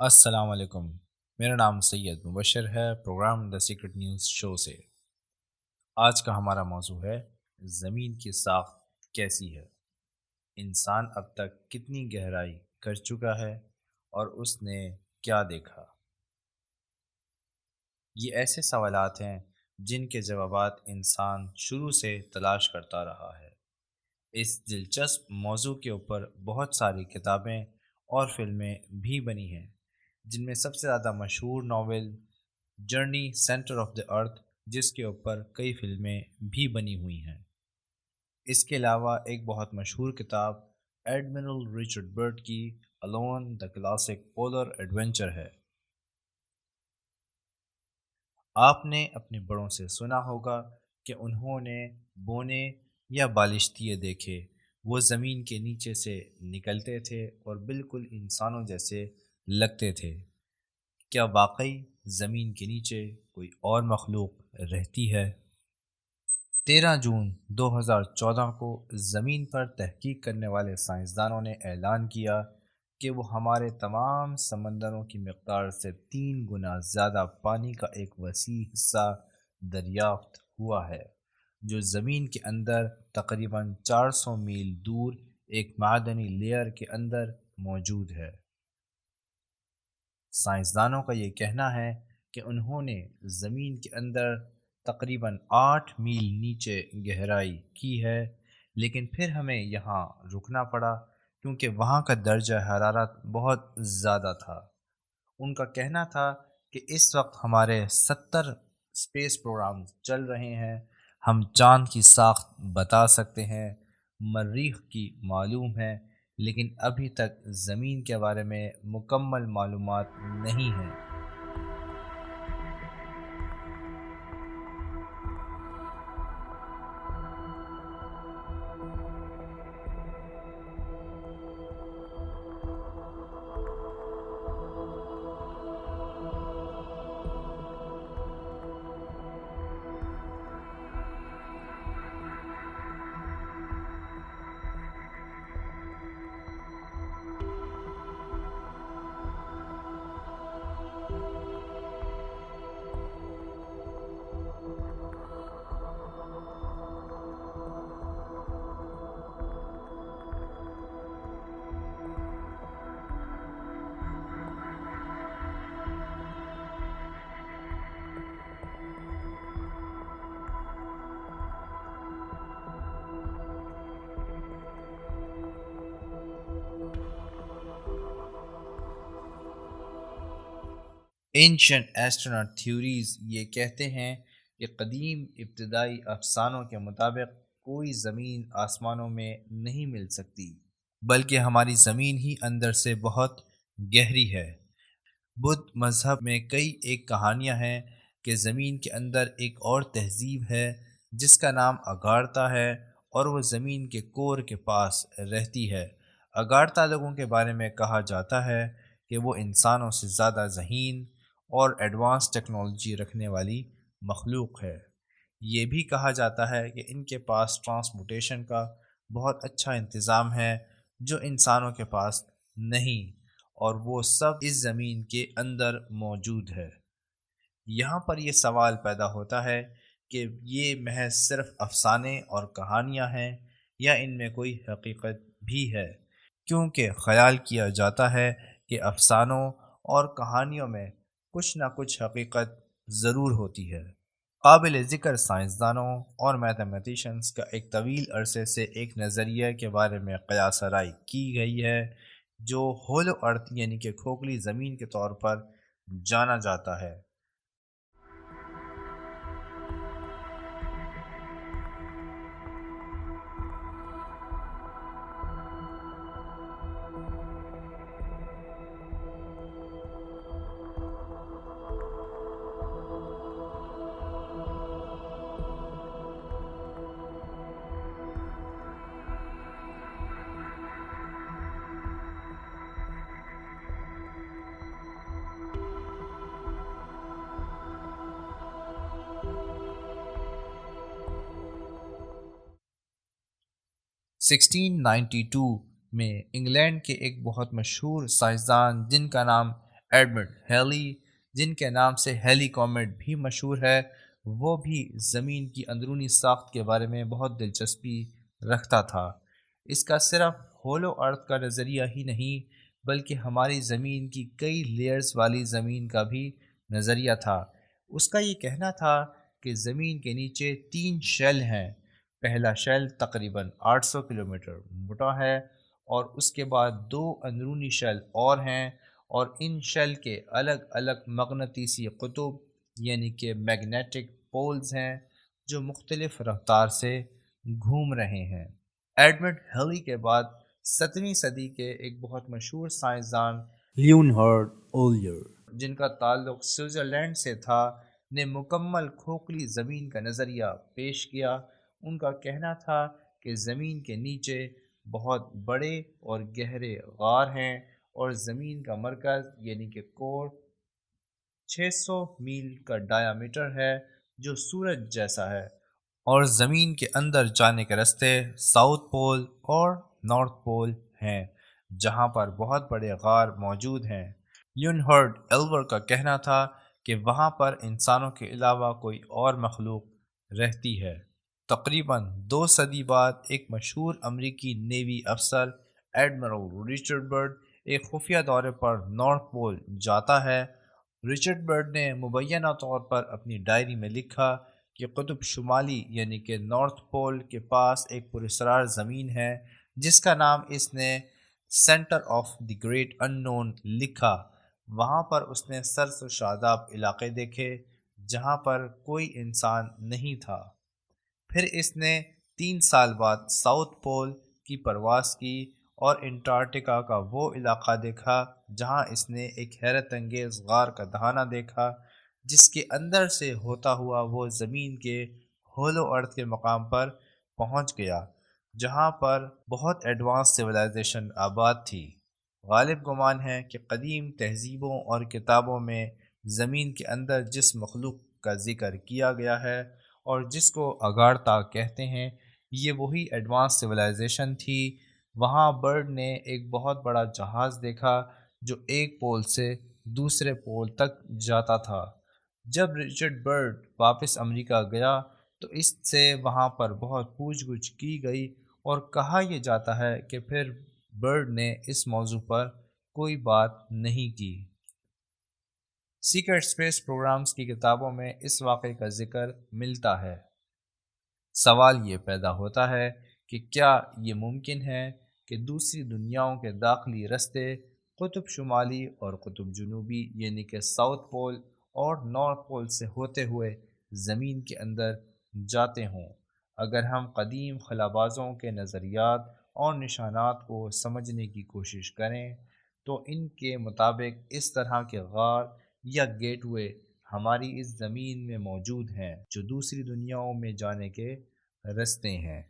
السلام علیکم، میرا نام سید مبشر ہے پروگرام دا سیکرٹ نیوز شو سے۔ آج کا ہمارا موضوع ہے زمین کی ساخت کیسی ہے، انسان اب تک کتنی گہرائی کر چکا ہے اور اس نے کیا دیکھا۔ یہ ایسے سوالات ہیں جن کے جوابات انسان شروع سے تلاش کرتا رہا ہے۔ اس دلچسپ موضوع کے اوپر بہت ساری کتابیں اور فلمیں بھی بنی ہیں، جن میں سب سے زیادہ مشہور novel journey centre of the earth, جس کے اوپر کئی فلمیں بھی بنی ہوئی ہیں۔ اس کے علاوہ ایک بہت مشہور کتاب ایڈمرل رچرڈ برٹ کی alone the classic polar adventure ہے۔ آپ نے اپنے بڑوں سے سنا ہوگا کہ انہوں نے بونے یا بالشتیے دیکھے، وہ زمین کے نیچے سے نکلتے تھے اور بالکل انسانوں جیسے لگتے تھے۔ کیا واقعی زمین کے نیچے کوئی اور مخلوق رہتی ہے؟ 13 جون 2014 کو زمین پر تحقیق کرنے والے سائنسدانوں نے اعلان کیا کہ وہ ہمارے تمام سمندروں کی مقدار سے 3 گنا زیادہ پانی کا ایک وسیع حصہ دریافت ہوا ہے، جو زمین کے اندر تقریباً 400 میل دور ایک معدنی لیئر کے اندر موجود ہے۔ سائنسدانوں کا یہ کہنا ہے کہ انہوں نے زمین کے اندر تقریباً 8 میل نیچے گہرائی کی ہے، لیکن پھر ہمیں یہاں رکنا پڑا کیونکہ وہاں کا درجہ حرارت بہت زیادہ تھا۔ ان کا کہنا تھا کہ اس وقت ہمارے 70 اسپیس پروگرام چل رہے ہیں، ہم چاند کی ساخت بتا سکتے ہیں، مریخ کی معلوم ہے، لیکن ابھی تک زمین کے بارے میں مکمل معلومات نہیں ہیں۔ اینشنٹ ایسٹروناٹ تھیوریز یہ کہتے ہیں کہ قدیم ابتدائی افسانوں کے مطابق کوئی زمین آسمانوں میں نہیں مل سکتی، بلکہ ہماری زمین ہی اندر سے بہت گہری ہے۔ بدھ مذہب میں کئی ایک کہانیاں ہیں کہ زمین کے اندر ایک اور تہذیب ہے جس کا نام اگارتا ہے، اور وہ زمین کے کور کے پاس رہتی ہے۔ اگارتا لوگوں کے بارے میں کہا جاتا ہے کہ وہ انسانوں سے زیادہ ذہین اور ایڈوانس ٹیکنالوجی رکھنے والی مخلوق ہے۔ یہ بھی کہا جاتا ہے کہ ان کے پاس ٹرانسپورٹیشن کا بہت اچھا انتظام ہے جو انسانوں کے پاس نہیں، اور وہ سب اس زمین کے اندر موجود ہے۔ یہاں پر یہ سوال پیدا ہوتا ہے کہ یہ محض صرف افسانے اور کہانیاں ہیں یا ان میں کوئی حقیقت بھی ہے، کیونکہ خیال کیا جاتا ہے کہ افسانوں اور کہانیوں میں کچھ نہ کچھ حقیقت ضرور ہوتی ہے۔ قابل ذکر سائنسدانوں اور میتھمیٹیشنز کا ایک طویل عرصے سے ایک نظریہ کے بارے میں قیاس آرائی کی گئی ہے جو ہولو ارتھ یعنی کہ کھوکھلی زمین کے طور پر جانا جاتا ہے۔ سکسٹین 92 میں انگلینڈ کے ایک بہت مشہور سائنسدان جن کا نام ایڈمنڈ ہیلی، جن کے نام سے ہیلی کومیٹ بھی مشہور ہے، وہ بھی زمین کی اندرونی ساخت کے بارے میں بہت دلچسپی رکھتا تھا۔ اس کا صرف ہولو ارتھ کا نظریہ ہی نہیں بلکہ ہماری زمین کی کئی لیئرز والی زمین کا بھی نظریہ تھا۔ اس کا یہ کہنا تھا کہ زمین کے نیچے 3 شیل ہیں۔ پہلا شیل تقریباً 800 کلومیٹر موٹا ہے، اور اس کے بعد 2 اندرونی شیل اور ہیں، اور ان شیل کے الگ الگ مغناطیسی قطب یعنی کہ میگنیٹک پولز ہیں جو مختلف رفتار سے گھوم رہے ہیں۔ ایڈمنڈ ہیلی کے بعد 7ویں صدی کے ایک بہت مشہور سائنسدان لیونہارڈ اولیر، جن کا تعلق سوئٹزرلینڈ سے تھا، نے مکمل کھوکھلی زمین کا نظریہ پیش کیا۔ ان کا کہنا تھا کہ زمین کے نیچے بہت بڑے اور گہرے غار ہیں، اور زمین کا مرکز یعنی کہ کور 600 میل کا ڈایا میٹر ہے جو سورج جیسا ہے، اور زمین کے اندر جانے کے راستے ساؤتھ پول اور نارتھ پول ہیں جہاں پر بہت بڑے غار موجود ہیں۔ لیونہارڈ ایلور کا کہنا تھا کہ وہاں پر انسانوں کے علاوہ کوئی اور مخلوق رہتی ہے۔ تقریباً 2 صدی بعد ایک مشہور امریکی نیوی افسر ایڈمرل رچرڈ برڈ ایک خفیہ دورے پر نارتھ پول جاتا ہے۔ رچرڈ برڈ نے مبینہ طور پر اپنی ڈائری میں لکھا کہ قطب شمالی یعنی کہ نارتھ پول کے پاس ایک پراسرار زمین ہے جس کا نام اس نے centre of the great unknown لکھا۔ وہاں پر اس نے سرس و شاداب علاقے دیکھے جہاں پر کوئی انسان نہیں تھا۔ پھر اس نے 3 سال بعد ساؤتھ پول کی پرواز کی اور انٹارکٹیکا کا وہ علاقہ دیکھا جہاں اس نے ایک حیرت انگیز غار کا دہانہ دیکھا جس کے اندر سے ہوتا ہوا وہ زمین کے ہولو ارتھ کے مقام پر پہنچ گیا جہاں پر بہت ایڈوانس سویلائزیشن آباد تھی۔ غالب گمان ہے کہ قدیم تہذیبوں اور کتابوں میں زمین کے اندر جس مخلوق کا ذکر کیا گیا ہے اور جس کو اگارتا کہتے ہیں، یہ وہی ایڈوانس سویلائزیشن تھی۔ وہاں برڈ نے ایک بہت بڑا جہاز دیکھا جو ایک پول سے دوسرے پول تک جاتا تھا۔ جب رچرڈ برڈ واپس امریکہ گیا تو اس سے وہاں پر بہت پوچھ گچھ کی گئی اور کہا یہ جاتا ہے کہ پھر برڈ نے اس موضوع پر کوئی بات نہیں کی۔ سیکرٹ اسپیس پروگرامز کی کتابوں میں اس واقعے کا ذکر ملتا ہے۔ سوال یہ پیدا ہوتا ہے کہ کیا یہ ممکن ہے کہ دوسری دنیاؤں کے داخلی رستے قطب شمالی اور قطب جنوبی یعنی کہ ساؤتھ پول اور نارتھ پول سے ہوتے ہوئے زمین کے اندر جاتے ہوں؟ اگر ہم قدیم خلابازوں کے نظریات اور نشانات کو سمجھنے کی کوشش کریں تو ان کے مطابق اس طرح کے غار یا گیٹ وے ہماری اس زمین میں موجود ہیں جو دوسری دنیاؤں میں جانے کے رستے ہیں۔